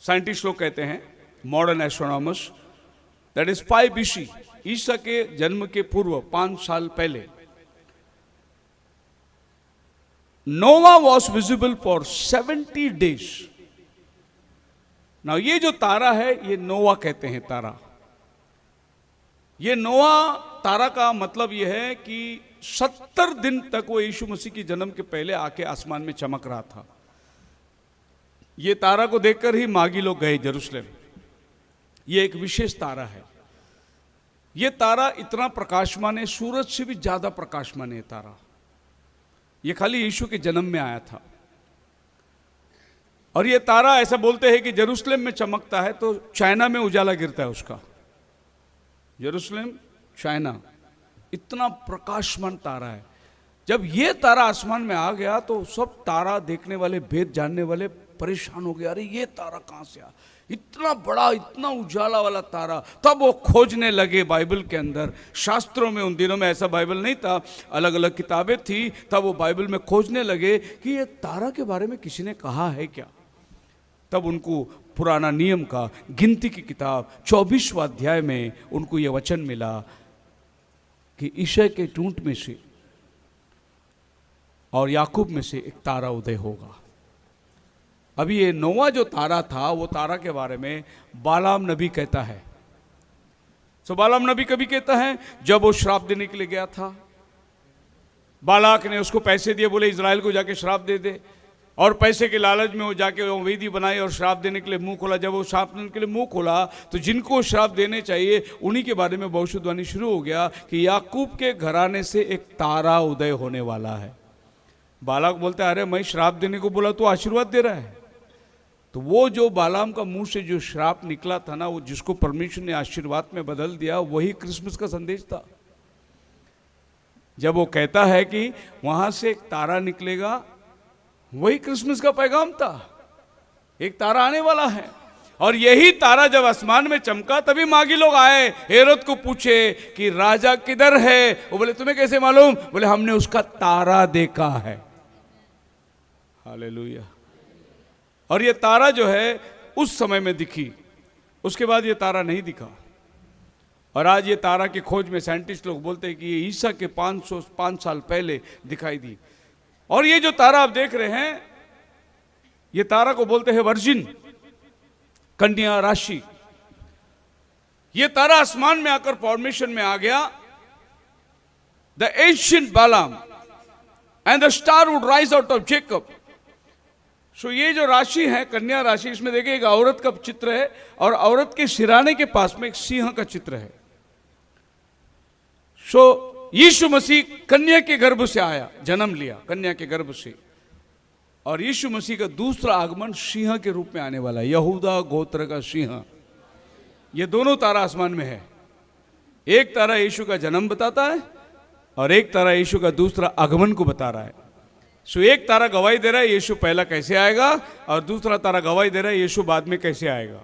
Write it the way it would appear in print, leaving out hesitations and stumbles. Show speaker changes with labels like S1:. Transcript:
S1: Scientist लोग कहते हैं, modern astronomers, that is 5 BC, ईसा के जन्म के पूर्व 5 साल पहले, नोवा वॉज विजिबल फॉर 70 days। ना ये जो तारा है ये नोवा कहते हैं तारा। ये नोवा तारा का मतलब यह है कि 70 दिन तक वो यीशु मसीह की जन्म के पहले आके आसमान में चमक रहा था। ये तारा को देखकर ही मागी लोग गए यरूशलेम। ये एक विशेष तारा है। ये तारा इतना प्रकाशमान है, सूरज से भी ज्यादा प्रकाशमान है तारा। ये खाली यीशु के जन्म में आया था। और ये तारा ऐसा बोलते हैं कि यरूशलेम में चमकता है तो चाइना में उजाला गिरता है उसका। यरूशलेम, चाइना, इतना प्रकाशमान तारा है। जब ये तारा आसमान में आ गया तो सब तारा देखने वाले, भेद जानने वाले परेशान हो गए, अरे ये तारा कहां से आया, इतना बड़ा, इतना उजाला वाला तारा। तब वो खोजने लगे बाइबल के अंदर, शास्त्रों में। उन दिनों में ऐसा बाइबल नहीं था, अलग अलग किताबें थी। तब वो बाइबल में खोजने लगे कि ये तारा के बारे में किसी ने कहा है क्या। तब उनको पुराना नियम का गिनती की किताब 24वां अध्याय में उनको यह वचन मिला कि ईशय के टूंट में से और याकूब में से एक तारा उदय होगा। अभी ये नोवा जो तारा था, वो तारा के बारे में बालाम नबी कहता है। तो बालाम नबी कभी कहता है जब वो श्राप देने के लिए गया था, बालाक ने उसको पैसे दिए, बोले इजराइल को जाके श्राप दे दे, और पैसे के लालच में वो जाके वो वेदी बनाई और श्राप देने के लिए मुंह खोला। जब वो श्राप देने के लिए मुंह खोला तो जिनको श्राप देने चाहिए उन्हीं के बारे में भविष्यवाणी शुरू हो गया कि याकूब के घराने से एक तारा उदय होने वाला है। बालाक बोलता है अरे मैं श्राप देने को बोला तो आशीर्वाद दे रहा है। तो वो जो बालाम का मुंह से जो श्राप निकला था ना, वो जिसको परमेश्वर ने आशीर्वाद में बदल दिया, वही क्रिसमस का संदेश था। जब वो कहता है कि वहां से एक तारा निकलेगा, वही क्रिसमस का पैगाम था। एक तारा आने वाला है। और यही तारा जब आसमान में चमका तभी मागी लोग आए, हेरोद को पूछे कि राजा किधर है। वो बोले तुम्हें कैसे मालूम? बोले हमने उसका तारा देखा है। हालेलुया। और ये तारा जो है उस समय में दिखी, उसके बाद ये तारा नहीं दिखा। और आज ये तारा की खोज में साइंटिस्ट लोग बोलते हैं कि ये ईसा के 505 साल पहले दिखाई दी। और ये जो तारा आप देख रहे हैं, ये तारा को बोलते हैं वर्जिन, कन्या राशि। ये तारा आसमान में आकर फॉर्मेशन में आ गया। The ancient Balaam and the star would rise out of Jacob. So ये जो राशि है कन्या राशि, इसमें देखिए एक औरत का चित्र है और औरत के सिराने के पास में एक सिंह का चित्र है। सो यीशु मसीह कन्या के गर्भ से आया, जन्म लिया कन्या के गर्भ से। और यीशु मसीह का दूसरा आगमन सिंह के रूप में आने वाला है, यहूदा गोत्र का सिंह। ये दोनों तारा आसमान में है। एक तारा यीशु का जन्म बताता है और एक तारा यीशु का दूसरा आगमन को बता रहा है। सो एक तारा गवाही दे रहा है यीशु पहला कैसे आएगा, और दूसरा तारा गवाही दे रहा है यीशु बाद में कैसे आएगा।